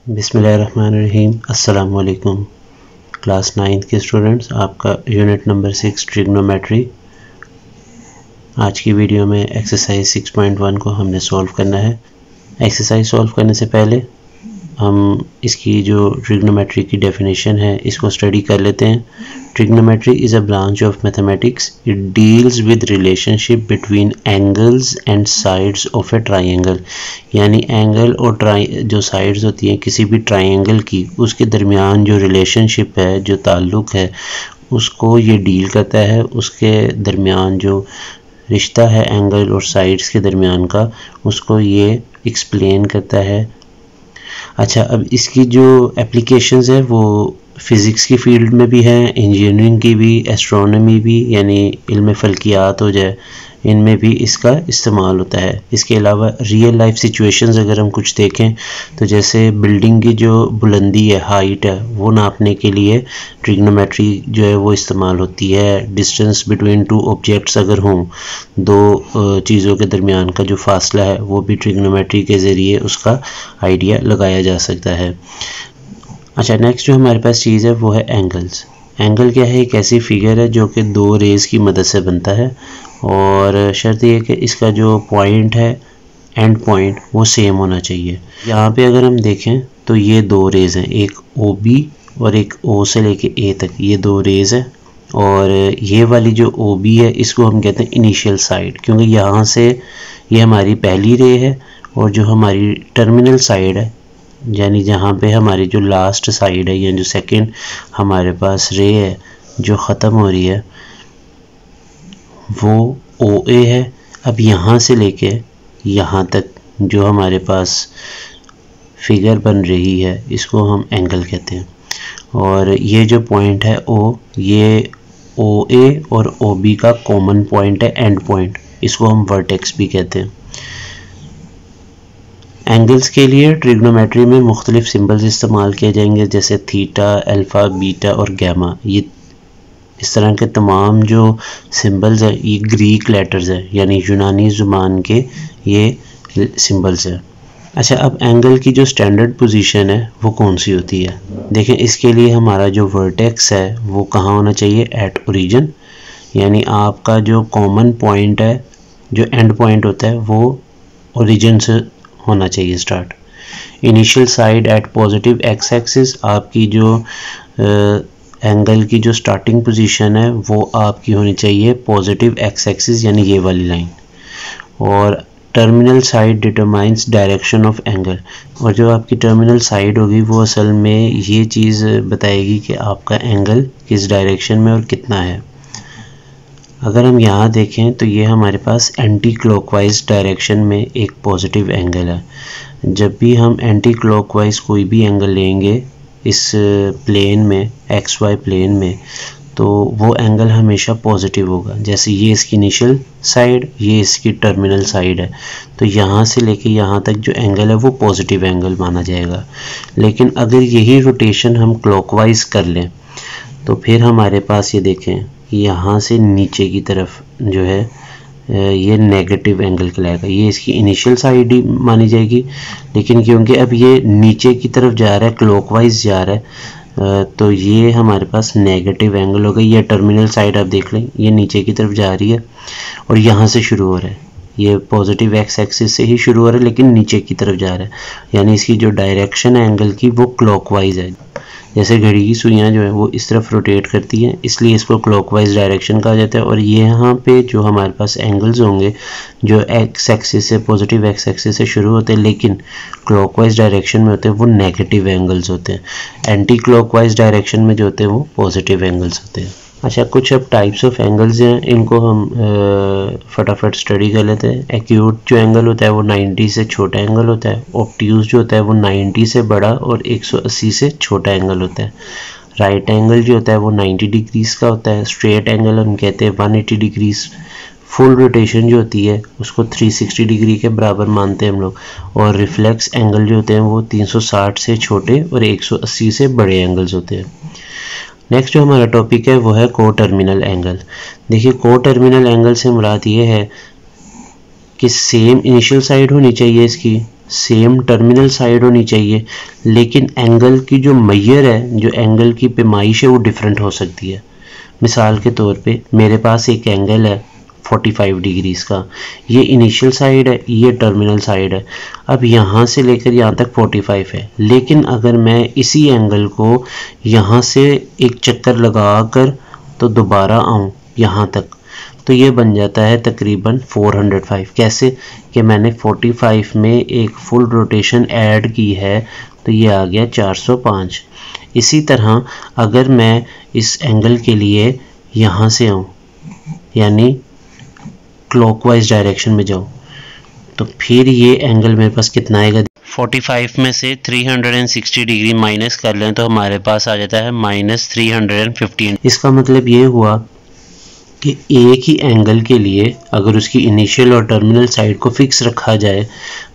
बिस्मिल्लाहिर्रहमानिर्रहीम। अस्सलाम वालेकुम। क्लास 9th के स्टूडेंट्स, आपका यूनिट नंबर 6 ट्रिग्नोमेट्री। आज की वीडियो में एक्सरसाइज 6.1 को हमने सॉल्व करना है। एक्सरसाइज सॉल्व करने से पहले हम इसकी जो ट्रिग्नोमेट्री की डेफिनेशन है इसको स्टडी कर लेते हैं। Trigonometry is a branch of mathematics. It deals with relationship between angles and sides of A triangle. यानी एंगल और जो साइड्स होती हैं किसी भी ट्राइंगल की, उसके दरमियान जो रिलेशनशिप है, जो ताल्लुक़ है, उसको ये डील करता है। उसके दरमियान जो रिश्ता है एंगल और साइड्स के दरमियान का, उसको ये एक्सप्लेन करता है। अच्छा, अब इसकी जो एप्लीकेशंस है वो फ़िज़िक्स की फ़ील्ड में भी है, इंजीनियरिंग की भी, एस्ट्रोनॉमी भी, यानी इल्म फ़ल्कियात हो जाए, इनमें भी इसका इस्तेमाल होता है। इसके अलावा रियल लाइफ सिचुएशंस अगर हम कुछ देखें तो जैसे बिल्डिंग की जो बुलंदी है, हाइट है, वो नापने के लिए ट्रिग्नोमेट्री जो है वो इस्तेमाल होती है। डिस्टेंस बिटवीन टू ऑब्जेक्ट्स अगर हों, दो चीज़ों के दरमियान का जो फासला है वो भी ट्रिग्नोमेट्री के ज़रिए उसका आइडिया लगाया जा सकता है। अच्छा, नेक्स्ट जो हमारे पास चीज़ है वो है एंगल्स। एंगल क्या है? एक ऐसी फिगर है जो कि दो रेज़ की मदद से बनता है और शर्त ये कि इसका जो पॉइंट है, एंड पॉइंट, वो सेम होना चाहिए। यहाँ पे अगर हम देखें तो ये दो रेज़ हैं, एक OB और एक O से लेके A तक, ये दो रेज़ है। और ये वाली जो OB है इसको हम कहते हैं इनिशियल साइड, क्योंकि यहाँ से ये हमारी पहली रे है और जो हमारी टर्मिनल साइड है, यानी जहाँ पे हमारी जो लास्ट साइड है या जो सेकंड हमारे पास रे है जो ख़त्म हो रही है, वो OA है। अब यहाँ से लेके यहाँ तक जो हमारे पास फिगर बन रही है इसको हम एंगल कहते हैं। और ये जो पॉइंट है O, ये OA और OB का कॉमन पॉइंट है, एंड पॉइंट, इसको हम वर्टेक्स भी कहते हैं। एंगल्स के लिए ट्रिग्नोमेट्री में मुख्तलिफ सिंबल्स इस्तेमाल किए जाएंगे, जैसे थीटा, अल्फ़ा, बीटा और गैमा। ये इस तरह के तमाम जो सिंबल्स हैं ये ग्रीक लेटर्स हैं, यानी यूनानी ज़ुबान के ये सिंबल्स हैं। अच्छा, अब एंगल की जो स्टैंडर्ड पोजीशन है वो कौन सी होती है? देखें, इसके लिए हमारा जो वर्टेक्स है वो कहाँ होना चाहिए? एट ओरिजिन, यानी आपका जो कॉमन पॉइंट है, जो एंड पॉइंट होता है, वो ओरिजिन से होना चाहिए start. Initial side at positive x axis, आपकी जो एंगल की जो स्टार्टिंग पोजीशन है वो आपकी होनी चाहिए पॉजिटिव एक्स एक्सिस, यानी ये वाली लाइन। और terminal side determines direction of angle, और जो आपकी टर्मिनल साइड होगी वो असल में ये चीज़ बताएगी कि आपका एंगल किस डायरेक्शन में और कितना है। अगर हम यहाँ देखें तो ये हमारे पास एंटी क्लॉकवाइज डायरेक्शन में एक पॉजिटिव एंगल है। जब भी हम एंटी क्लॉकवाइज कोई भी एंगल लेंगे इस प्लेन में, XY प्लेन में, तो वो एंगल हमेशा पॉजिटिव होगा। जैसे ये इसकी इनिशियल साइड, ये इसकी टर्मिनल साइड है, तो यहाँ से लेके यहाँ तक जो एंगल है वो पॉजिटिव एंगल माना जाएगा। लेकिन अगर यही रोटेशन हम क्लॉकवाइज कर लें तो फिर हमारे पास ये देखें, यहाँ से नीचे की तरफ जो है ये नेगेटिव एंगल कहलाएगा। ये इसकी इनिशियल साइड ही मानी जाएगी, लेकिन क्योंकि अब ये नीचे की तरफ जा रहा है, क्लॉकवाइज जा रहा है, तो ये हमारे पास नेगेटिव एंगल होगा। ये टर्मिनल साइड आप देख लें, ये नीचे की तरफ जा रही है और यहाँ से शुरू हो रहा है, ये पॉजिटिव एक्स एक्सिस से ही शुरू हो रहा है लेकिन नीचे की तरफ जा रहा है, यानी इसकी जो डायरेक्शन है एंगल की वो क्लॉकवाइज है। जैसे घड़ी की सुइयाँ जो है वो इस तरफ रोटेट करती हैं, इसलिए इसको क्लॉकवाइज डायरेक्शन कहा जाता है। और ये यहाँ पे जो हमारे पास एंगल्स होंगे जो एक्स एक्सिस से, पॉजिटिव एक्स एक्सिस से शुरू होते हैं लेकिन क्लॉकवाइज डायरेक्शन में होते हैं, वो नेगेटिव एंगल्स होते हैं। एंटी क्लॉकवाइज डायरेक्शन में जो होते हैं वो पॉजिटिव एंगल्स होते हैं। अच्छा, कुछ अब टाइप्स ऑफ एंगल्स हैं, इनको हम फटाफट स्टडी कर लेते हैं। एक्यूट जो एंगल होता है वो 90 से छोटा एंगल होता है। ऑब्ट्यूज जो होता है वो 90 से बड़ा और 180 से छोटा एंगल होता है। राइट एंगल जो होता है वो 90 डिग्रीज का होता है। स्ट्रेट एंगल हम कहते हैं 180 डिग्रीज। फुल रोटेशन जो होती है उसको 360 डिग्री के बराबर मानते हैं हम लोग। और रिफ्लेक्स एंगल जो होते हैं वो 360 से छोटे और 180 से बड़े एंगल्स होते हैं। नेक्स्ट जो हमारा टॉपिक है वो है को टर्मिनल एंगल। देखिए, को टर्मिनल एंगल से मुराद ये है कि सेम इनिशियल साइड होनी चाहिए इसकी सेम टर्मिनल साइड होनी चाहिए, लेकिन एंगल की जो मैयर है, जो एंगल की पैमाइश है, वो डिफरेंट हो सकती है। मिसाल के तौर पे मेरे पास एक एंगल है 45 डिग्रीज का, ये इनिशियल साइड है, ये टर्मिनल साइड है। अब यहाँ से लेकर यहाँ तक 45 है, लेकिन अगर मैं इसी एंगल को यहाँ से एक चक्कर लगा कर तो दोबारा आऊँ यहाँ तक, तो ये बन जाता है तकरीबन 405। कैसे कि मैंने 45 में एक फुल रोटेशन ऐड की है, तो ये आ गया 405। इसी तरह अगर मैं इस एंगल के लिए यहाँ से आऊँ, यानी क्लॉकवाइज डायरेक्शन में जाऊँ, तो फिर ये एंगल मेरे पास कितना आएगा? 45 में से 360 डिग्री माइनस कर लें तो हमारे पास आ जाता है -315। इसका मतलब ये हुआ कि एक ही एंगल के लिए अगर उसकी इनिशियल और टर्मिनल साइड को फिक्स रखा जाए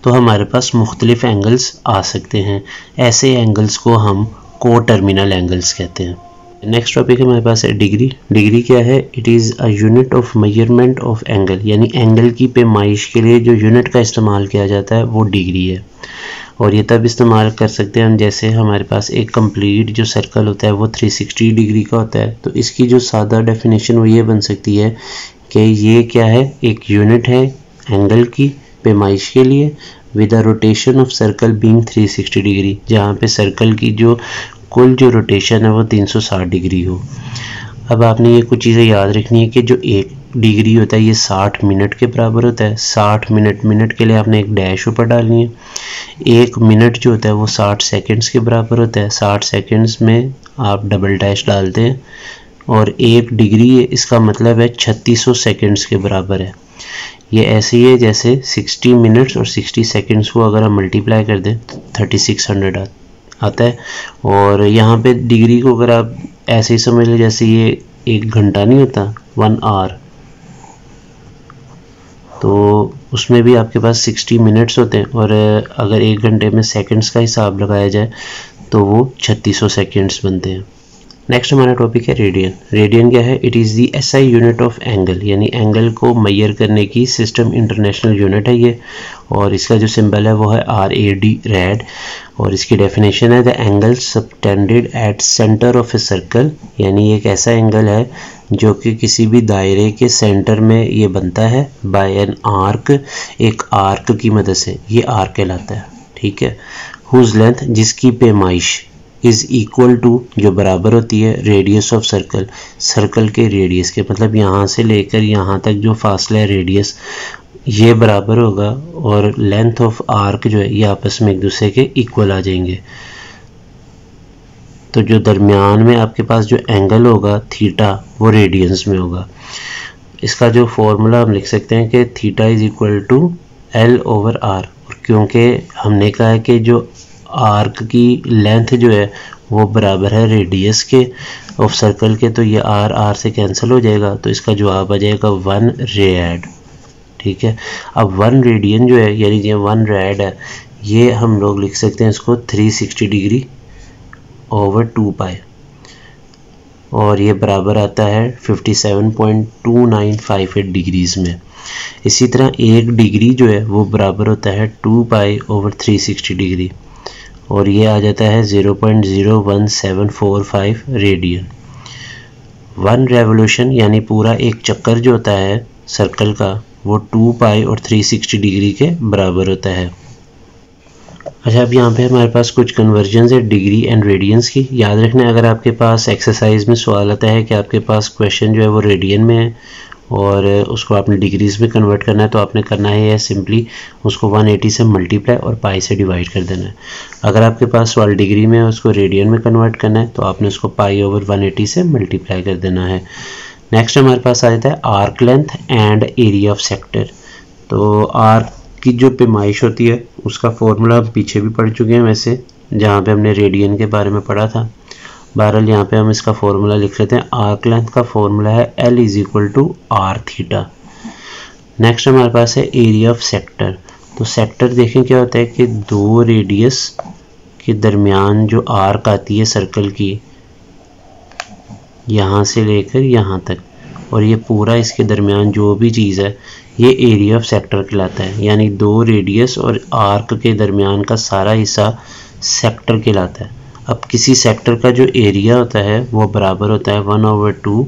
तो हमारे पास मुख्तलिफ एंगल्स आ सकते हैं। ऐसे एंगल्स को हम को टर्मिनल एंगल्स कहते हैं। नेक्स्ट टॉपिक हमारे पास है डिग्री। डिग्री क्या है? It is a unit of measurement of angle, यानी एंगल की पैमाइश के लिए जो यूनिट का इस्तेमाल किया जाता है वो डिग्री है। और ये तब इस्तेमाल कर सकते हैं हम जैसे हमारे पास एक कंप्लीट जो सर्कल होता है वो 360 डिग्री का होता है। तो इसकी जो सादा डेफिनेशन वो ये बन सकती है कि ये क्या है, एक यूनिट है एंगल की पैमाइश के लिए with a rotation of circle being 360 degree, जहाँ पे सर्कल की जो कुल जो रोटेशन है वो 360 डिग्री हो। अब आपने ये कुछ चीज़ें याद रखनी है कि जो एक डिग्री होता है ये 60 मिनट के बराबर होता है। 60 मिनट के लिए आपने एक डैश ऊपर डालनी है। एक मिनट जो होता है वो 60 सेकंड्स के बराबर होता है। 60 सेकंड्स में आप डबल डैश डालते हैं और एक डिग्री है, इसका मतलब है 3600 सेकंड्स के बराबर है। ये ऐसे ही है जैसे 60 मिनट्स और 60 सेकंड्स को अगर हम मल्टीप्लाई कर दें तो 3600 आता है। और यहाँ पे डिग्री को अगर आप ऐसे ही समझ लें जैसे ये एक घंटा नहीं होता 1 आवर, तो उसमें भी आपके पास 60 मिनट्स होते हैं और अगर एक घंटे में सेकंड्स का हिसाब लगाया जाए तो वो 3600 सेकंड्स बनते हैं। नेक्स्ट हमारा टॉपिक है रेडियन। रेडियन क्या है? It is the SI unit of angle, यानी एंगल को मैयर करने की सिस्टम इंटरनेशनल यूनिट है ये। और इसका जो सिंबल है वो है RAD, रेड। और इसकी डेफिनेशन है the angle subtended at centre of a circle, यानी एक ऐसा एंगल है जो कि किसी भी दायरे के सेंटर में ये बनता है बाय एन आर्क, एक आर्क की मदद से, ये आर्क कहलाता है, ठीक है। हुज लेंथ, जिसकी पैमाइश इज़ इक्वल टू, जो बराबर होती है रेडियस ऑफ सर्कल, सर्कल के रेडियस के, मतलब यहाँ से लेकर यहाँ तक जो फासला है रेडियस ये बराबर होगा और लेंथ ऑफ आर्क जो है ये आपस में एक दूसरे के इक्वल आ जाएंगे। तो जो दरमियान में आपके पास जो एंगल होगा थीटा वो रेडियंस में होगा। इसका जो फॉर्मूला हम लिख सकते हैं कि theta is equal to L/R। और क्योंकि हमने कहा है कि जो आर्क की लेंथ जो है वो बराबर है रेडियस के ऑफ सर्कल के, तो ये R से कैंसिल हो जाएगा, तो इसका जवाब आ जाएगा 1 रेड, ठीक है। अब 1 रेडियन जो है यानी ये 1 रेड है, ये हम लोग लिख सकते हैं इसको 360 डिग्री ओवर 2 पाई, और ये बराबर आता है 57.2958 डिग्रीज में। इसी तरह 1 डिग्री जो है वो बराबर होता है 2 पाई ओवर 360 डिग्री, और ये आ जाता है 0.01745 रेडियन। 1 रेवोल्यूशन यानी पूरा एक चक्कर जो होता है सर्कल का वो 2 पाई और 360 डिग्री के बराबर होता है। अच्छा, अब यहाँ पे हमारे पास कुछ कन्वर्जन्स है डिग्री एंड रेडियंस की। याद रखना अगर आपके पास एक्सरसाइज में सवाल आता है कि आपके पास क्वेश्चन जो है वो रेडियन में है और उसको आपने डिग्रीज में कन्वर्ट करना है, तो आपने करना है सिंपली उसको 180 से मल्टीप्लाई और पाई से डिवाइड कर देना है। अगर आपके पास सवाल डिग्री में है उसको रेडियन में कन्वर्ट करना है, तो आपने उसको पाई ओवर 180 से मल्टीप्लाई कर देना है। नेक्स्ट हमारे पास आ जाता है arc length and area of sector. तो आर्क की जो पैमाइश होती है उसका फॉर्मूला हम पीछे भी पढ़ चुके हैं वैसे, जहाँ पे हमने रेडियन के बारे में पढ़ा था। बहरहाल यहाँ पे हम इसका फॉर्मूला लिख लेते हैं। आर्क लेंथ का फॉर्मूला है L = R थीटा। नेक्स्ट हमारे पास है एरिया ऑफ सेक्टर। तो सेक्टर देखें क्या होता है कि 2 रेडियस के दरमियान जो आर्क आती है सर्कल की, यहाँ से लेकर यहाँ तक, और ये पूरा इसके दरमियान जो भी चीज़ है ये एरिया ऑफ सेक्टर कहलाता है, यानी दो रेडियस और आर्क के दरमियान का सारा हिस्सा सेक्टर कहलाता है। अब किसी सेक्टर का जो एरिया होता है वो बराबर होता है 1/2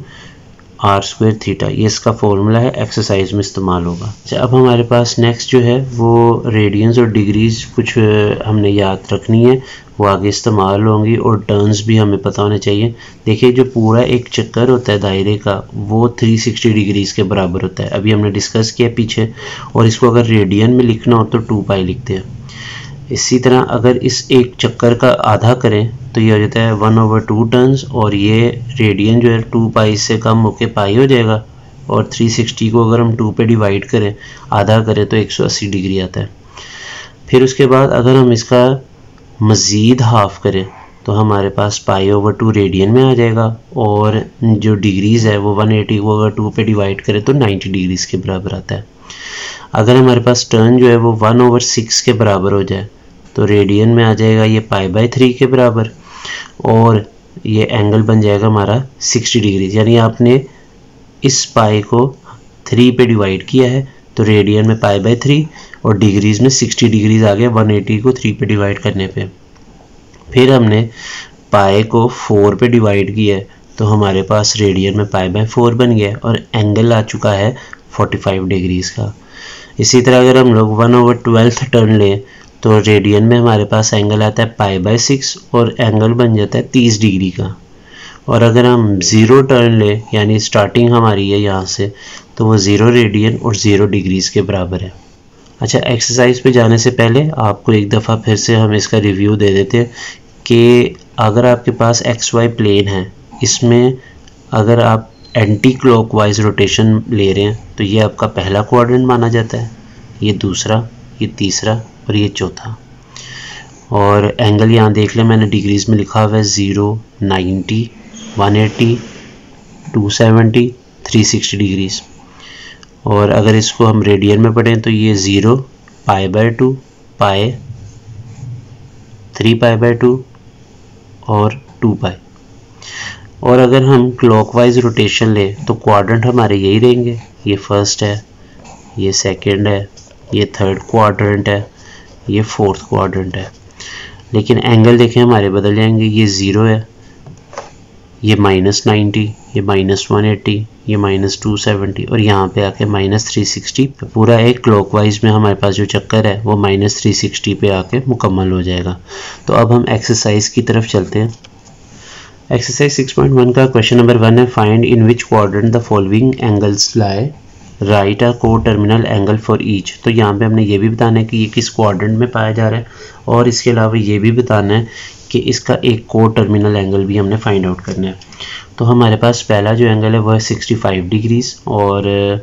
r² थीटा। ये इसका फॉर्मूला है, एक्सरसाइज में इस्तेमाल होगा। अच्छा, अब हमारे पास नेक्स्ट जो है वो रेडियंस और डिग्रीज कुछ हमने याद रखनी है, वो आगे इस्तेमाल होंगी, और टर्न्स भी हमें पता होने चाहिए। देखिए जो पूरा एक चक्कर होता है दायरे का वो 360 डिग्रीज के बराबर होता है, अभी हमने डिस्कस किया पीछे। और इसको अगर रेडियन में लिखना हो तो 2π लिखते हैं। इसी तरह अगर इस एक चक्कर का आधा करें तो ये हो जाता है 1/2 टर्न्स, और ये रेडियन जो है 2π से कम होके पाई हो जाएगा, और 360 को अगर हम 2 पे डिवाइड करें, आधा करें, तो 180 डिग्री आता है। फिर उसके बाद अगर हम इसका मज़ीद हाफ करें तो हमारे पास π/2 रेडियन में आ जाएगा, और जो डिग्रीज़ है वो 180 को अगर 2 पे डिवाइड करें तो 90 डिग्रीज़ के बराबर आता है। अगर हमारे पास टर्न जो है वो 1/6 के बराबर हो जाए तो रेडियन में आ जाएगा ये π/3 के बराबर, और ये एंगल बन जाएगा हमारा 60 डिग्री। यानी आपने इस पाई को 3 पे डिवाइड किया है तो रेडियन में π/3 और डिग्रीज में 60 डिग्रीज आ गया 180 को 3 पे डिवाइड करने पे। फिर हमने पाई को 4 पे डिवाइड किया है तो हमारे पास रेडियन में π/4 बन गया, और एंगल आ चुका है 45 डिग्रीज का। इसी तरह अगर हम लोग 1/12 टर्न लें तो रेडियन में हमारे पास एंगल आता है π/6 और एंगल बन जाता है 30 डिग्री का। और अगर हम 0 टर्न लें, यानी स्टार्टिंग हमारी है यहाँ से, तो वो 0 रेडियन और 0 डिग्रीज के बराबर है। अच्छा, एक्सरसाइज पे जाने से पहले आपको एक दफ़ा फिर से हम इसका रिव्यू दे देते हैं कि अगर आपके पास XY प्लेन है, इसमें अगर आप एंटी क्लॉकवाइज रोटेशन ले रहे हैं तो ये आपका पहला क्वाड्रेंट माना जाता है, ये दूसरा, ये तीसरा और ये चौथा। और एंगल यहाँ देख लें, मैंने डिग्रीज में लिखा हुआ है 0, 90, 180, 270, 360 डिग्रीज। और अगर इसको हम रेडियन में पढ़ें तो ये 0, π/2, π, 3π/2 और 2π। और अगर हम क्लॉकवाइज रोटेशन लें तो क्वाड्रेंट हमारे यही रहेंगे, ये फर्स्ट है, ये सेकंड है, ये थर्ड क्वाड्रेंट है, ये फोर्थ क्वाड्रेंट है। लेकिन एंगल देखें हमारे बदल जाएंगे, ये 0 है, ये -90, ये -180, ये -270 और यहाँ पे आके -360। पूरा एक क्लॉकवाइज में हमारे पास जो चक्कर है वो -360 पे आके मुकम्मल हो जाएगा। तो अब हम एक्सरसाइज की तरफ चलते हैं। एक्सरसाइज 6.1 का क्वेश्चन नंबर 1 है, find in which quadrant the following angles lie, write a coterminal angle for each. तो यहाँ पे हमने ये भी बताना है कि ये किस क्वाड्रेंट में पाया जा रहा है, और इसके अलावा ये भी बताना है कि इसका एक को टर्मिनल एंगल भी हमने फाइंड आउट करना है। तो हमारे पास पहला जो एंगल है वो है 65 डिग्रीज, और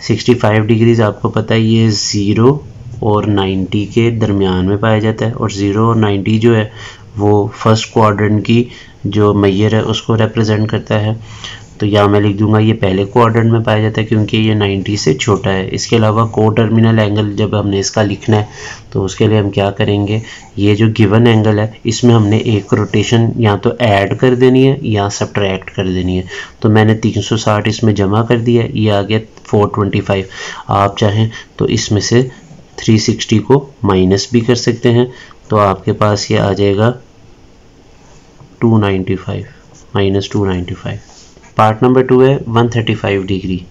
65 डिग्रीज आपको पता है ये 0 और 90 के दरमियान में पाया जाता है, और 0 और 90 जो है वो फर्स्ट क्वाड्रेंट की जो मैयर है उसको रिप्रेजेंट करता है। तो यहाँ मैं लिख दूंगा ये पहले क्वाड्रेंट में पाया जाता है क्योंकि ये 90 से छोटा है। इसके अलावा को टर्मिनल एंगल जब हमने इसका लिखना है तो उसके लिए हम क्या करेंगे, ये जो गिवन एंगल है इसमें हमने एक रोटेशन या तो ऐड कर देनी है या सब्ट्रैक्ट कर देनी है। तो मैंने 360 इसमें जमा कर दिया, ये आ गया 425। आप चाहें तो इसमें से 360 को माइनस भी कर सकते हैं, तो आपके पास ये आ जाएगा 295, -295। पार्ट नंबर 2 है 135 डिग्री,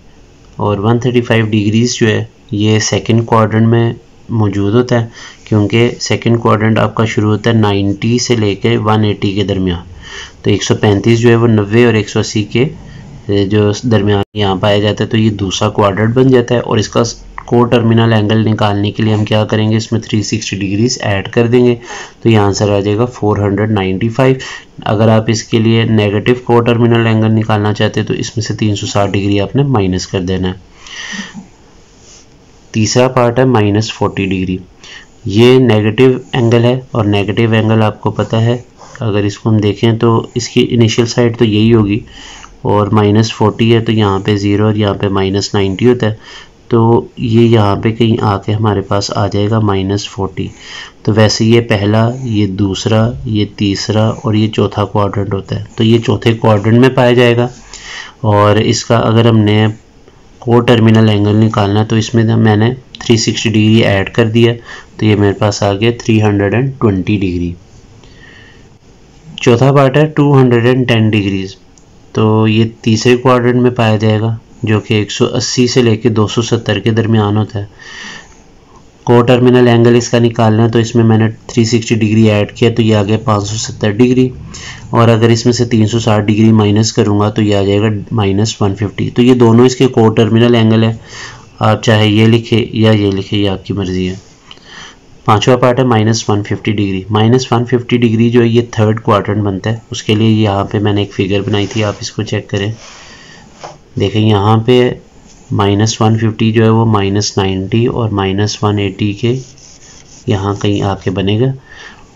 और 135 डिग्रीज जो है ये सेकंड क्वाड्रेंट में मौजूद होता है क्योंकि सेकंड क्वाड्रेंट आपका शुरू होता है 90 से लेकर 180 के दरमियान। तो 135 जो है वो 90 और 180 के जो दरमियान यहाँ पाया जाता है, तो ये दूसरा क्वाड्रेंट बन जाता है। और इसका को टर्मिनल एंगल निकालने के लिए हम क्या करेंगे, इसमें 360 डिग्रीज ऐड कर देंगे, तो ये आंसर आ जाएगा 495। अगर आप इसके लिए नेगेटिव को टर्मिनल एंगल निकालना चाहते हैं तो इसमें से 360 डिग्री आपने माइनस कर देना है। तीसरा पार्ट है -40 डिग्री, ये नेगेटिव एंगल है, और नेगेटिव एंगल आपको पता है अगर इसको हम देखें तो इसकी इनिशियल साइड तो यही होगी, और -40 है तो यहाँ पे 0 और यहाँ पे -90 होता है, तो ये यहाँ पे कहीं आके हमारे पास आ जाएगा -40। तो वैसे ये पहला, ये दूसरा, ये तीसरा और ये चौथा क्वाड्रेंट होता है, तो ये चौथे क्वाड्रेंट में पाया जाएगा। और इसका अगर हमने को टर्मिनल एंगल निकालना है तो इसमें मैंने 360 डिग्री ऐड कर दिया, तो ये मेरे पास आ गया 320 डिग्री। चौथा पार्ट है 210 डिग्रीज, तो ये तीसरे क्वाड्रेंट में पाया जाएगा जो कि 180 से लेकर 270 के दरमियान होता है। को टर्मिनल एंगल इसका निकालना है तो इसमें मैंने 360 डिग्री ऐड किया, तो ये आ गया 570 डिग्री, और अगर इसमें से 360 डिग्री माइनस करूँगा तो ये आ जाएगा -150। तो ये दोनों इसके को टर्मिनल एंगल है, आप चाहे ये लिखे या ये लिखे, ये आपकी मर्ज़ी है। पांचवा पार्ट है -150 डिग्री। -150 डिग्री जो है ये थर्ड क्वाड्रेंट बनता है, उसके लिए यहाँ पे मैंने एक फिगर बनाई थी, आप इसको चेक करें। देखें यहाँ पे -150 जो है वो -90 और -180 के यहाँ कहीं आके बनेगा,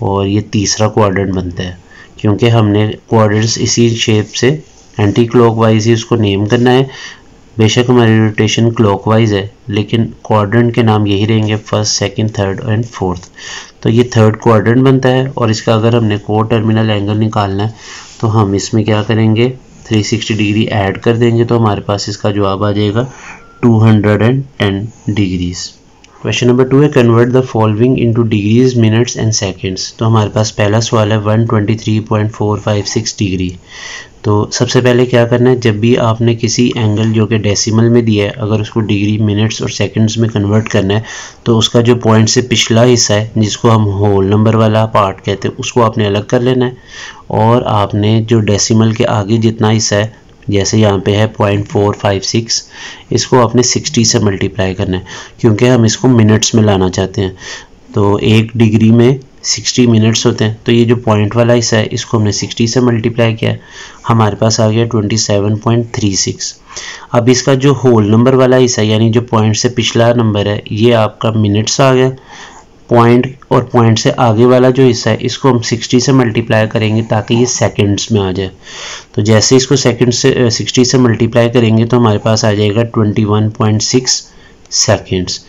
और ये तीसरा क्वाड्रेंट बनता है क्योंकि हमने क्वाड्रेंट्स इसी शेप से एंटी क्लॉकवाइज ही उसको नेम करना है। बेशक हमारी रोटेशन क्लॉकवाइज है लेकिन क्वाड्रेंट के नाम यही रहेंगे, first, second, third and fourth. तो ये थर्ड क्वाड्रेंट बनता है, और इसका अगर हमने को टर्मिनल एंगल निकालना है तो हम इसमें क्या करेंगे, 360 डिग्री ऐड कर देंगे, तो हमारे पास इसका जवाब आ जाएगा 210 डिग्रीज। क्वेश्चन नंबर 2 है convert the following into degrees, minutes and seconds. तो हमारे पास पहला सवाल है 123.456 डिग्री। तो सबसे पहले क्या करना है, जब भी आपने किसी एंगल जो कि डेसिमल में दिया है, अगर उसको डिग्री, मिनट्स और सेकंड्स में कन्वर्ट करना है तो उसका जो पॉइंट से पिछला हिस्सा है जिसको हम होल नंबर वाला पार्ट कहते हैं उसको आपने अलग कर लेना है, और आपने जो डेसिमल के आगे जितना हिस्सा है, जैसे यहाँ पे है 0.456, इसको आपने 60 से मल्टीप्लाई करना है क्योंकि हम इसको मिनट्स में लाना चाहते हैं। तो 1 डिग्री में 60 मिनट्स होते हैं, तो ये जो पॉइंट वाला हिस्सा है इसको हमने 60 से मल्टीप्लाई किया, हमारे पास आ गया 27.36। अब इसका जो होल नंबर वाला हिस्सा यानी जो पॉइंट से पिछला नंबर है ये आपका मिनट्स आ गया, पॉइंट और पॉइंट से आगे वाला जो हिस्सा है इसको हम 60 से मल्टीप्लाई करेंगे ताकि ये सेकंड्स में आ जाए। तो जैसे इसको सेकंड से 60 से मल्टीप्लाई करेंगे तो हमारे पास आ जाएगा 21.6 सेकंड्स।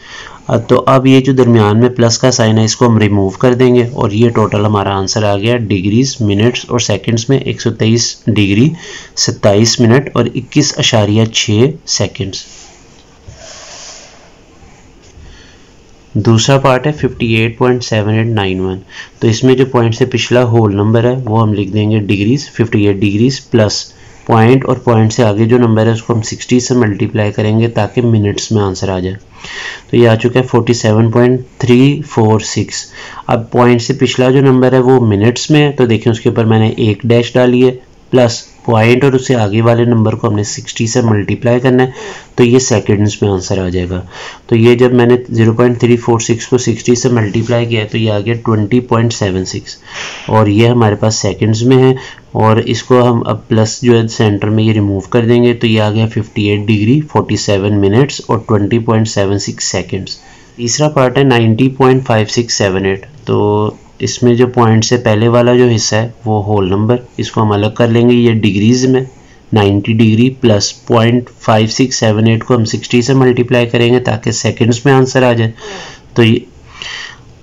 तो अब ये जो दरमियान में प्लस का साइन है इसको हम रिमूव कर देंगे, और ये टोटल हमारा आंसर आ गया डिग्रीज, मिनट्स और सेकंड्स में 123 डिग्री 27 मिनट और 21.6 सेकंड्स। दूसरा पार्ट है 58.7891। तो इसमें जो पॉइंट से पिछला होल नंबर है वो हम लिख देंगे डिग्रीज, 58 डिग्रीज प्लस पॉइंट, और पॉइंट से आगे जो नंबर है उसको हम 60 से मल्टीप्लाई करेंगे ताकि मिनट्स में आंसर आ जाए। तो ये आ चुका है 47.346। अब पॉइंट से पिछला जो नंबर है वो मिनट्स में है, तो देखिए उसके ऊपर मैंने एक डैश डाली है, प्लस पॉइंट और उससे आगे वाले नंबर को हमने 60 से मल्टीप्लाई करना है, तो ये सेकंड्स में आंसर आ जाएगा। तो ये जब मैंने 0.346 को 60 से मल्टीप्लाई किया तो ये आ गया 20.76, और ये हमारे पास सेकंड्स में है, और इसको हम अब प्लस जो है सेंटर में ये रिमूव कर देंगे तो ये आ गया 58 डिग्री 47 मिनट्स और 20.76 सेकंड्स। तीसरा पार्ट है 90.5678। तो इसमें जो पॉइंट से पहले वाला जो हिस्सा है वो होल नंबर, इसको हम अलग कर लेंगे, ये डिग्रीज में 90 डिग्री प्लस 0.5678 को हम 60 से मल्टीप्लाई करेंगे ताकि सेकंड्स में आंसर आ जाए। तो ये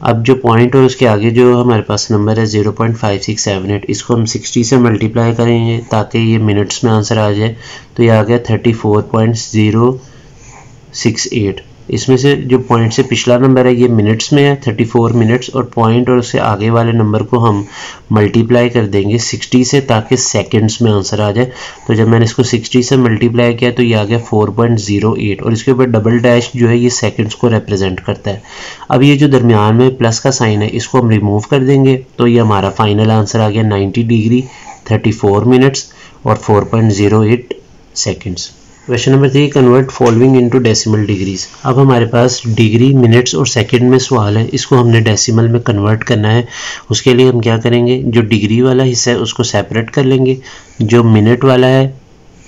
अब जो पॉइंट और उसके आगे जो हमारे पास नंबर है 0.5678, इसको हम 60 से मल्टीप्लाई करेंगे ताकि ये मिनट्स में आंसर आ जाए, तो ये आ गया 34.068। इसमें से जो पॉइंट से पिछला नंबर है ये मिनट्स में है 34 मिनट्स, और पॉइंट और उससे आगे वाले नंबर को हम मल्टीप्लाई कर देंगे 60 से ताकि सेकंड्स में आंसर आ जाए। तो जब मैंने इसको 60 से मल्टीप्लाई किया तो ये आ गया 4.08, और इसके ऊपर डबल डैश जो है ये सेकंड्स को रिप्रेजेंट करता है। अब ये जो दरमियान में प्लस का साइन है इसको हम रिमूव कर देंगे, तो ये हमारा फाइनल आंसर आ गया 90 डिग्री 34 मिनट्स और 4.08 seconds. Question number 3 convert following into decimal degrees. अब हमारे पास डिग्री, मिनट्स और सेकंड में सवाल है, इसको हमने डेसिमल में कन्वर्ट करना है। उसके लिए हम क्या करेंगे, जो डिग्री वाला हिस्सा है उसको सेपरेट कर लेंगे, जो मिनट वाला है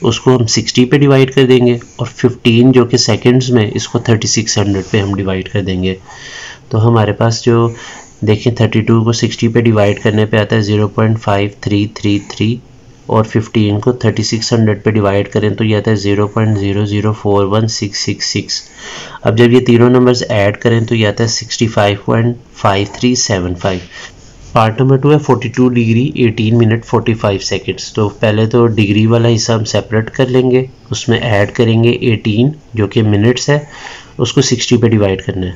उसको हम 60 पे डिवाइड कर देंगे, और 15 जो कि सेकंड्स में इसको 3600 पे हम डिवाइड कर देंगे। तो हमारे पास जो देखें 32 को 60 पे डिवाइड करने पे आता है 0.5333, और 15 को 3600 पे डिवाइड करें तो ये आता है 0.0041666। अब जब ये तीनों नंबर्स ऐड करें तो ये आता है 65.5375। पार्ट नंबर 2 है 42 डिग्री 18 मिनट 45 सेकंड्स। तो पहले तो डिग्री वाला हिस्सा हम सेपरेट कर लेंगे, उसमें ऐड करेंगे 18 जो कि मिनट्स है, उसको 60 पे डिवाइड करना है,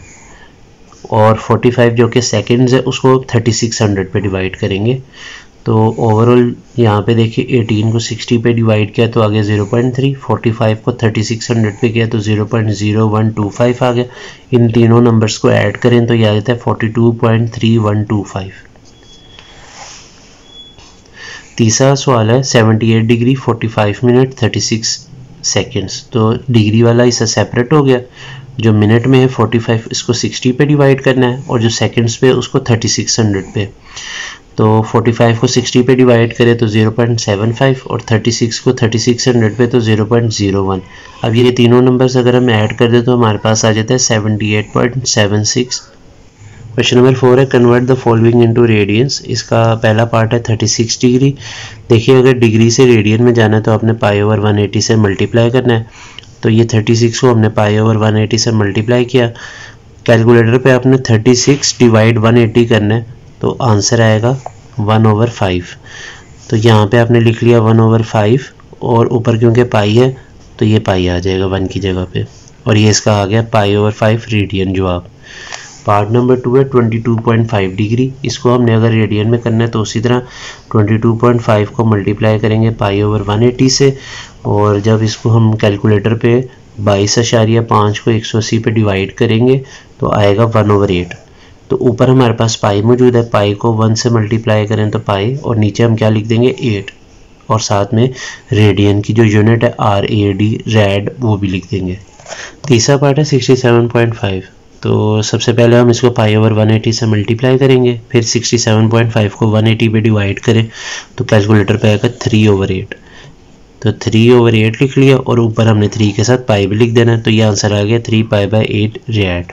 और 45 जो कि सेकंड्स है उसको 3600 पे डिवाइड करेंगे। तो ओवरऑल यहाँ पे देखिए 18 को 60 पे डिवाइड किया तो आ गया 0.3, 45 को 3600 पे किया तो 0.0125 आ गया। इन तीनों नंबर्स को ऐड करें तो यह आ जाता है 42.3125। तीसरा सवाल है 78 डिग्री 45 मिनट 36 सेकेंड्स। तो डिग्री वाला हिस्सा सेपरेट हो गया, जो मिनट में है 45 इसको 60 पे डिवाइड करना है, और जो सेकेंड्स पे उसको 3600 पे। तो 45 को 60 पे डिवाइड करें तो 0.75, और 36 को 3600 पे तो 0.01। अब ये तीनों नंबर्स अगर हम ऐड कर दें तो हमारे पास आ जाता है 78.76। क्वेश्चन नंबर 4 है convert the following into radiance. इसका पहला पार्ट है 36 डिग्री। देखिए अगर डिग्री से रेडियन में जाना है तो आपने पाई ओवर 180 से मल्टीप्लाई करना है। तो ये 36 को हमने पाई ओवर 180 से मल्टीप्लाई किया, कैलकुलेटर पे आपने 36 डिवाइड 180 करना है, तो आंसर आएगा 1/5। तो यहाँ पे आपने लिख लिया 1/5, और ऊपर क्योंकि पाई है तो ये पाई आ जाएगा 1 की जगह पे, और ये इसका आ गया पाई ओवर 5 रेडियन जवाब। पार्ट नंबर 2 है 22.5 डिग्री। इसको हमने अगर रेडियन में करना है तो उसी तरह 22.5 को मल्टीप्लाई करेंगे पाई ओवर 180 से, और जब इसको हम कैलकुलेटर पे 22.5 को 180 पे डिवाइड करेंगे तो आएगा 1/8। तो ऊपर हमारे पास पाई मौजूद है, पाई को 1 से मल्टीप्लाई करें तो पाई, और नीचे हम क्या लिख देंगे 8, और साथ में रेडियन की जो यूनिट है RAD रैड वो भी लिख देंगे। तीसरा पार्ट है 67.5। तो सबसे पहले हम इसको पाई ओवर 180 से मल्टीप्लाई करेंगे, फिर 67.5 को 180 पे डिवाइड करें तो कैलकुलेटर पे आएगा 3/8। तो 3/8 लिख लिया, और ऊपर हमने 3 के साथ पाई भी लिख देना है, तो ये आंसर आ गया 3π/8 रैड।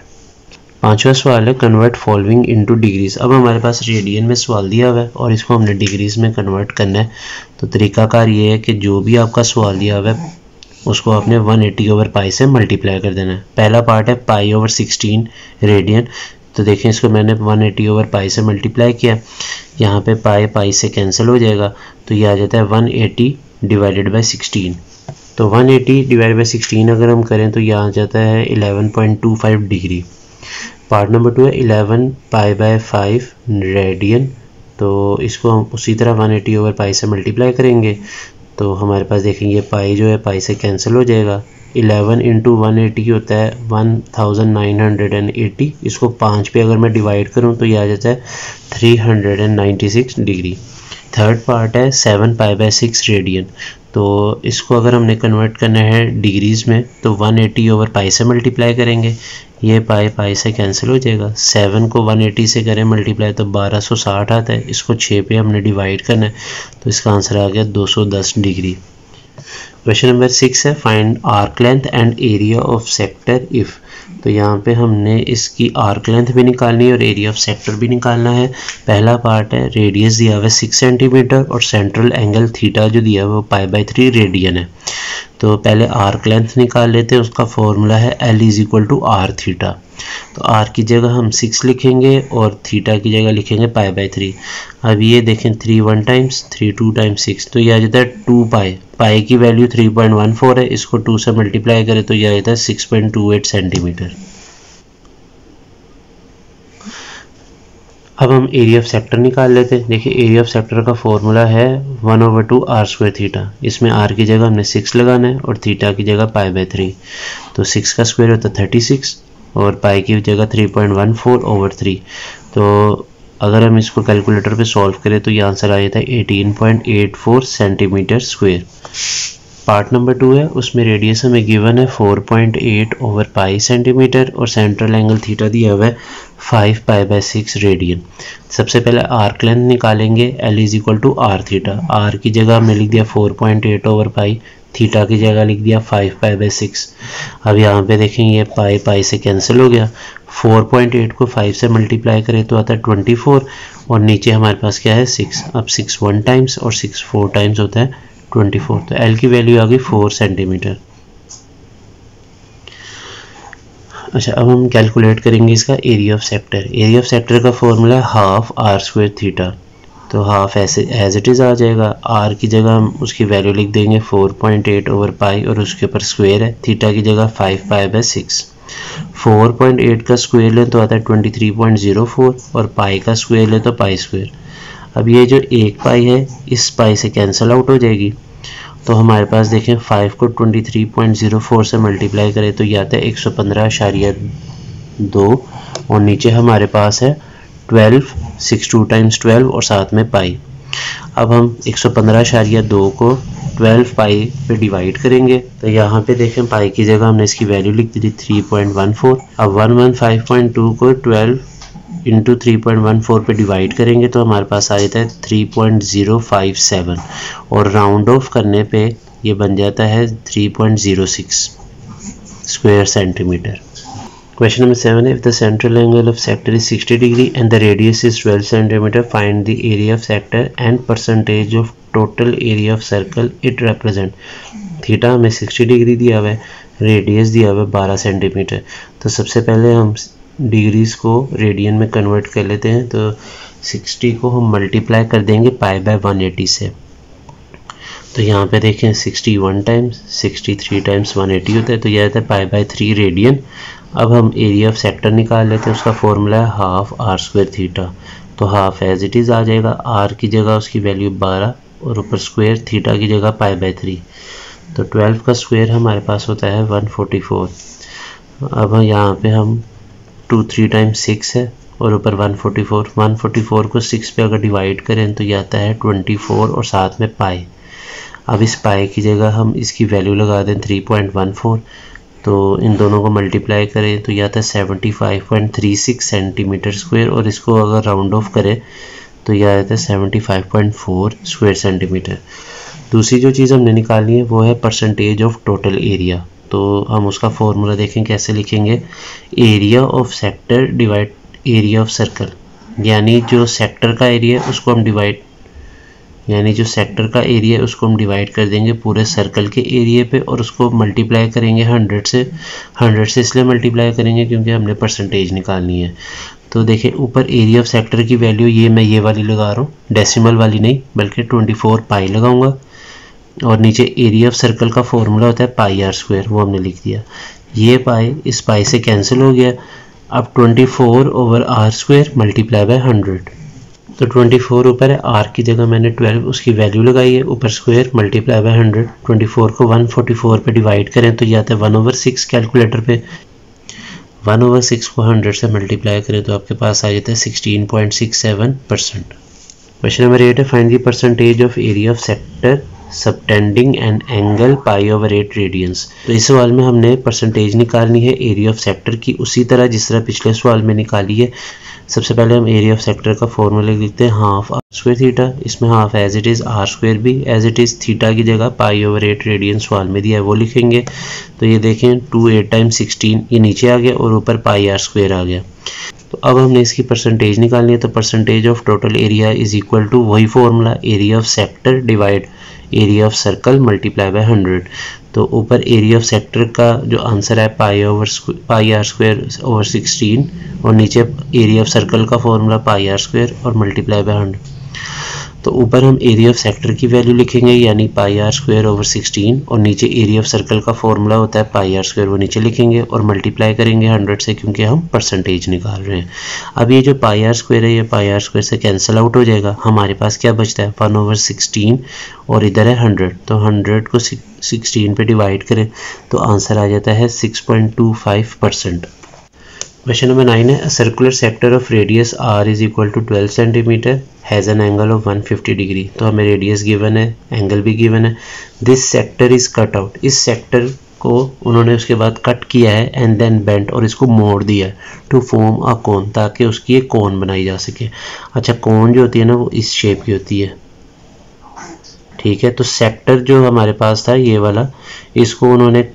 पांचवा सवाल है कन्वर्ट फॉलोइंग इनटू डिग्रीज। अब हमारे पास रेडियन में सवाल दिया हुआ है और इसको हमने डिग्रीज में कन्वर्ट करना है। तो तरीकाकार ये है कि जो भी आपका सवाल दिया हुआ है उसको आपने 180/π से मल्टीप्लाई कर देना है। पहला पार्ट है पाई ओवर 16 रेडियन। तो देखें इसको मैंने 180/π से मल्टीप्लाई किया, यहाँ पे पाई से कैंसिल हो जाएगा, तो ये आ जाता है 180 डिवाइडेड बाई 16। तो 180 डिवाइडेड बाई 16 अगर हम करें तो यह आ जाता है 11.25 डिग्री। पार्ट नंबर 2 है 11π/5 रेडियन। तो इसको हम उसी तरह 180/π से मल्टीप्लाई करेंगे, तो हमारे पास देखेंगे पाई जो है पाई से कैंसिल हो जाएगा। 11 इंटू 180 होता है 1980। इसको 5 पे अगर मैं डिवाइड करूं तो यह आ जाता है 396 डिग्री। थर्ड पार्ट है 7π/6 रेडियन। तो इसको अगर हमने कन्वर्ट करना है डिग्रीज में तो 180/π से मल्टीप्लाई करेंगे, ये पाई से कैंसिल हो जाएगा। 7 को 180 से करें मल्टीप्लाई तो 1260 आता है, इसको 6 पे हमने डिवाइड करना है, तो इसका आंसर आ गया 210 डिग्री। क्वेश्चन नंबर 6 है find arc length and area of sector if. तो यहाँ पे हमने इसकी आर्क लेंथ भी निकालनी है और एरिया ऑफ सेक्टर भी निकालना है। पहला पार्ट है रेडियस दिया हुआ है 6 सेंटीमीटर और सेंट्रल एंगल थीटा जो दिया हुआ है वो π/3 रेडियन है। तो पहले आर्क लेंथ निकाल लेते हैं, उसका फॉर्मूला है L = r थीटा। तो r की जगह हम 6 लिखेंगे और थीटा की जगह लिखेंगे π/3। अब ये देखें 3 1 टाइम्स 3 2 टाइम्स 6, तो ये आ जाता है 2π। पाई की वैल्यू 3.14 है, इसको 2 से मल्टीप्लाई करें तो यह आ जाता है 6.28 सेंटीमीटर। अब हम एरिया ऑफ सेक्टर निकाल लेते हैं। देखिए एरिया ऑफ सेक्टर का फॉर्मूला है 1/2 r² थीटा। इसमें r की जगह हमने 6 लगाना है और थीटा की जगह π/3। तो 6 का स्क्वायर होता है 36 और पाई की जगह 3.14/3। तो अगर हम इसको कैलकुलेटर पे सॉल्व करें तो ये आंसर आ जाता है 18.84 सेंटीमीटर स्क्वायर। पार्ट नंबर 2 है, उसमें रेडियस हमें गिवन है 4.8/π सेंटीमीटर और सेंट्रल एंगल थीटा दिया हुआ है 5π/6 रेडियन। सबसे पहले आर्क लेंथ निकालेंगे L = r थीटा। r की जगह हमने लिख दिया 4.8/π, थीटा की जगह लिख दिया 5π/6। अब यहाँ पे देखें ये पाई से कैंसिल हो गया। 4.8 को 5 से मल्टीप्लाई करें तो आता है 24 और नीचे हमारे पास क्या है 6। अब 6 1 टाइम्स और 6 4 टाइम्स होता है 24। तो L की वैल्यू आ गई 4 सेंटीमीटर। अच्छा, अब हम कैलकुलेट करेंगे इसका area of sector. Area of sector का फॉर्मूला है हाफ आर स्क्वायर थीटा। तो हाफ ऐसे एज इट इज़ आ जाएगा, आर की जगह हम उसकी वैल्यू लिख देंगे 4.8 ओवर पाई और उसके ऊपर स्क्वायर है, थीटा की जगह 5 पाई बाय 6। 4.8 का स्क्वायर लें तो आता है 23.04 और पाई का स्क्वायर लें तो पाई स्क्वायर। अब ये जो एक पाई है इस पाई से कैंसिल आउट हो जाएगी, तो हमारे पास देखें 5 को 23.04 से मल्टीप्लाई करें तो ये आता है 115.2 और नीचे हमारे पास है 12, 6 2 टाइम्स 12 और साथ में पाई। अब हम 115.2 को 12 पाई पे डिवाइड करेंगे तो यहाँ पे देखें पाई की जगह हमने इसकी वैल्यू लिख दी थी 3.14। अब 115.2 को 12 इंटू 3.14 पे डिवाइड करेंगे तो हमारे पास आ जाता है 3.057 और राउंड ऑफ करने पे ये बन जाता है 3.06 square centimetre. Question number 7. If the central angle of sector is 60 degree and the radius is 12 centimeter, find the area of sector and percentage of total area of circle it represent. Theta हमें 60 degree दिया हुआ है, radius दिया हुआ है 12 centimetre. तो सबसे पहले हम डिग्रीज को रेडियन में कन्वर्ट कर लेते हैं। तो 60 को हम मल्टीप्लाई कर देंगे पाई बाय 180 से। तो यहाँ पे देखें 61 टाइम्स 63 टाइम्स 180 होता है, तो यह आता है पाई बाय 3 रेडियन। अब हम एरिया ऑफ सेक्टर निकाल लेते हैं, उसका फॉर्मूला है हाफ आर स्क्वायर थीटा। तो हाफ एज इट इज़ आ जाएगा, आर की जगह उसकी वैल्यू 12 और ऊपर स्क्वायर, थीटा की जगह पाई बाय 3। तो 12 का स्क्वायर हमारे पास होता है 144। अब यहाँ पे हम 2 3 टाइम्स 6 है और ऊपर 144 को 6 पे अगर डिवाइड करें तो ये आता है 24 और साथ में पाई। अब इस पाई की जगह हम इसकी वैल्यू लगा दें 3.14, तो इन दोनों को मल्टीप्लाई करें तो यह आता है 75.36 सेंटीमीटर स्क्वायर और इसको अगर राउंड ऑफ करें तो यह आता है 75.4 स्क्वायर सेंटीमीटर। दूसरी जो चीज़ हमने निकालनी है वो है परसेंटेज ऑफ टोटल एरिया। तो हम उसका फॉर्मूला देखें कैसे लिखेंगे, area of sector divide area of circle, यानी जो सेक्टर का एरिया है उसको हम डिवाइड कर देंगे पूरे सर्कल के एरिया पे और उसको मल्टीप्लाई करेंगे 100 से। 100 से इसलिए मल्टीप्लाई करेंगे क्योंकि हमने परसेंटेज निकालनी है। तो देखें ऊपर एरिया ऑफ सेक्टर की वैल्यू ये वाली लगा रहा हूँ, डेसिमल वाली नहीं बल्कि 24 पाई लगाऊंगा और नीचे एरिया ऑफ सर्कल का फॉर्मूला होता है पाई आर स्क्वायर, वो हमने लिख दिया। ये पाई इस पाई से कैंसिल हो गया। अब 24 over r square multiply by 100, तो 24 ऊपर है, आर की जगह मैंने 12 उसकी वैल्यू लगाई है, ऊपर स्क्वायर मल्टीप्लाई बाय 100। 24 को 144 पे डिवाइड करें तो ये आता है 1/6 कैलकुलेटर पे। 1/6 को 100 से मल्टीप्लाई करें तो आपके पास आ जाता है 16.67%। क्वेश्चन नंबर 8 है find the percentage of area of sector subtending an angle pi over 8 radians. तो इस सवाल में हमने परसेंटेज निकालनी है एरिया ऑफ सेक्टर की, उसी तरह जिस तरह पिछले सवाल में निकाली है। सबसे पहले हम एरिया ऑफ सेक्टर का फॉर्मूला लिखते हैं हाफ आर स्क्वायर थीटा। इसमें half as it is, r square भी एज इट इज़, थीटा की जगह पाई ओवर 8 रेडियन सवाल में दिया है वो लिखेंगे। तो ये देखें 2 8 टाइम्स 16 ये नीचे आ गया और ऊपर पाई आर स्क्वायर आ गया। तो अब हमने इसकी परसेंटेज निकालनी है। तो percentage of total area is equal to वही formula, area of sector divide area of circle multiply by 100। तो ऊपर एरिया ऑफ सेक्टर का जो आंसर है पाई आर स्क्वायर ओवर 16 और नीचे एरिया ऑफ सर्कल का फॉर्मूला पाई आर स्क्वायर और मल्टीप्लाई बाय 100। तो ऊपर हम एरिया ऑफ सेक्टर की वैल्यू लिखेंगे यानी पाई आर स्क्वायर ओवर 16 और नीचे एरिया ऑफ सर्कल का फॉर्मूला होता है पाई आर स्क्वायर, वो नीचे लिखेंगे और मल्टीप्लाई करेंगे 100 से क्योंकि हम परसेंटेज निकाल रहे हैं। अब ये जो पाई आर स्क्वायर है ये पाई आर स्क्वायर से कैंसिल आउट हो जाएगा। हमारे पास क्या बचता है 1/16 और इधर है 100। तो 100 को 16 पे डिवाइड करें तो आंसर आ जाता है 6.25%। क्वेश्चन नंबर 9 है circular sector of radius r is equal to 12 centimetre has an angle of 150 degree. तो हमें रेडियस गिवन है, एंगल भी गिवन है। This sector is cut out, इस सेक्टर को उन्होंने उसके बाद कट किया है एंड देन बेंट और इसको मोड़ दिया है टू फॉर्म अ कोन, ताकि उसकी एक कोन बनाई जा सके। अच्छा कोन जो होती है ना वो इस शेप की होती है, ठीक है। तो सेक्टर जो हमारे पास था ये वाला, इसको उन्होंने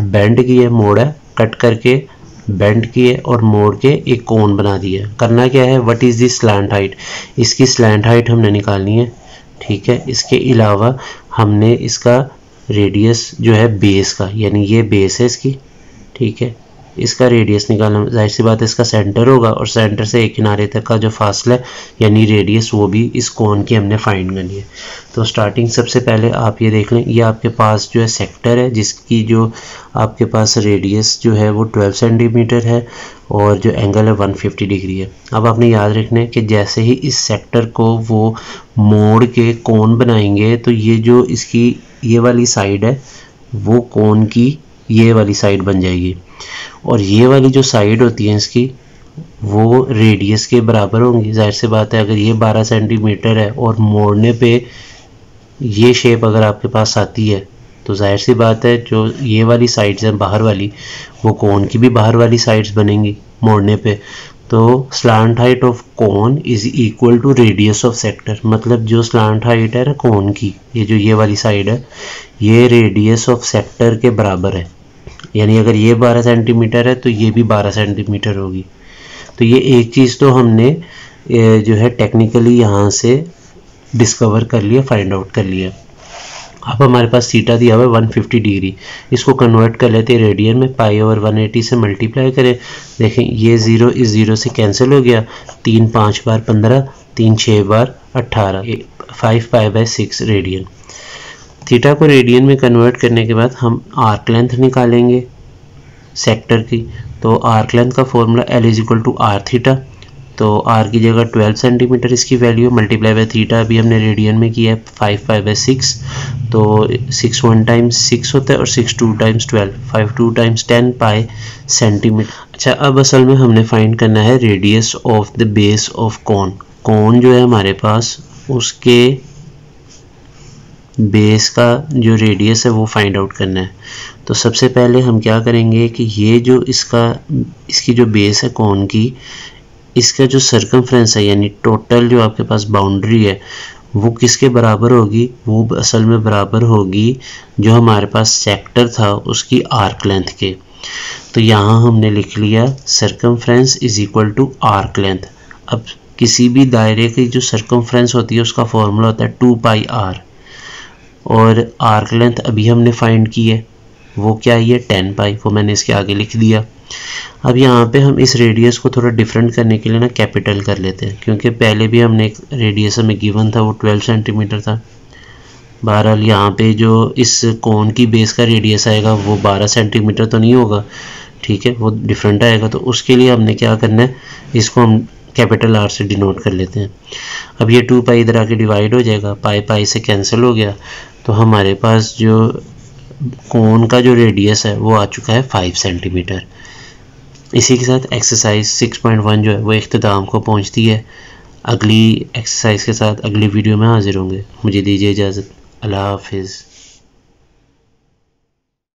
बेंड किया, मोड़ा, कट करके बेंड किए और मोड़ के एक कोन बना दिया। करना क्या है, what is this slant height, इसकी स्लैंट हाइट हमने निकालनी है, ठीक है। इसके अलावा हमने इसका रेडियस जो है बेस का, यानी ये बेस है इसकी, ठीक है, इसका रेडियस निकालना, जाहिर सी बात है इसका सेंटर होगा और सेंटर से एक किनारे तक का जो फासला है यानी रेडियस वो भी इस कोन की हमने फाइंड करनी है। तो स्टार्टिंग सबसे पहले आप ये देख लें, ये आपके पास जो है सेक्टर है जिसकी जो आपके पास रेडियस जो है वो 12 सेंटीमीटर है और जो एंगल है 150 डिग्री है। अब आपने याद रखना है कि जैसे ही इस सेक्टर को वो मोड़ के कोन बनाएंगे तो ये जो इसकी ये वाली साइड है वो कोन की ये वाली साइड बन जाएगी और ये वाली जो साइड होती है इसकी वो रेडियस के बराबर होंगी। जाहिर सी बात है अगर ये 12 सेंटीमीटर है और मोड़ने पे ये शेप अगर आपके पास आती है तो जाहिर सी बात है जो ये वाली साइड्स हैं बाहर वाली वो कोन की भी बाहर वाली साइड्स बनेंगी मोड़ने पे। तो slant height of cone is equal to radius of sector, मतलब जो स्लांट हाइट है ना कोन की, ये जो ये वाली साइड है ये रेडियस ऑफ सेक्टर के बराबर है। यानी अगर ये 12 सेंटीमीटर है तो ये भी 12 सेंटीमीटर होगी। तो ये एक चीज़ तो हमने जो है टेक्निकली यहाँ से डिस्कवर कर लिया, फाइंड आउट कर लिया। अब हमारे पास थीटा दिया हुआ है 150 डिग्री, इसको कन्वर्ट कर लेते हैं रेडियन में, पाई ओवर 180 से मल्टीप्लाई करें। देखें ये 0 इस 0 से कैंसिल हो गया, 3 5 बार 15, 3 6 बार 18, 5 पाई बाय 6 रेडियन। थीटा को रेडियन में कन्वर्ट करने के बाद हम आर्क लेंथ निकालेंगे सेक्टर की। तो आर्क लेंथ का formula L is equal to r theta. तो आर की जगह 12 सेंटीमीटर इसकी वैल्यू, मल्टीप्लाई बाय थीटा अभी हमने रेडियन में किया है 5 पाई बाय 6। तो 6 1 टाइम्स 6 होता है और 6 2 टाइम्स 12, 5 2 टाइम्स 10 पाई सेंटीमीटर। अच्छा अब असल में हमने फाइंड करना है radius of the base of cone. Cone जो है हमारे पास उसके बेस का जो रेडियस है वो फाइंड आउट करना है। तो सबसे पहले हम क्या करेंगे कि ये जो इसकी जो बेस है कोन की, इसका जो सर्कमफ्रेंस है यानी टोटल जो आपके पास बाउंड्री है वो किसके बराबर होगी, वो असल में बराबर होगी जो हमारे पास सेक्टर था उसकी आर्क लेंथ के। तो यहाँ हमने लिख लिया circumference is equal to arc length. अब किसी भी दायरे की जो सर्कमफ्रेंस होती है उसका फॉर्मूला होता है 2 पाई आर और आर्क लेंथ अभी हमने फाइंड की है वो क्या है 10 पाई, वो मैंने इसके आगे लिख दिया। अब यहाँ पे हम इस रेडियस को थोड़ा डिफरेंट करने के लिए ना कैपिटल कर लेते हैं, क्योंकि पहले भी हमने एक रेडियस हमें गिवन था वो 12 सेंटीमीटर था। बहरहाल यहाँ पे जो इस कोन की बेस का रेडियस आएगा वो 12 सेंटीमीटर तो नहीं होगा, ठीक है, वो डिफरेंट आएगा। तो उसके लिए हमने क्या करना है, इसको हम कैपिटल आर से डिनोट कर लेते हैं। अब ये 2 पाई इधर आके डिवाइड हो जाएगा, पाई पाई से कैंसिल हो गया, तो हमारे पास जो कोन का जो रेडियस है वो आ चुका है 5 सेंटीमीटर। इसी के साथ एक्सरसाइज 6.1 जो है वो इख्तिताम को पहुंचती है। अगली एक्सरसाइज के साथ अगली वीडियो में हाजिर होंगे। मुझे दीजिए इजाज़त। अल्लाह हाफिज़।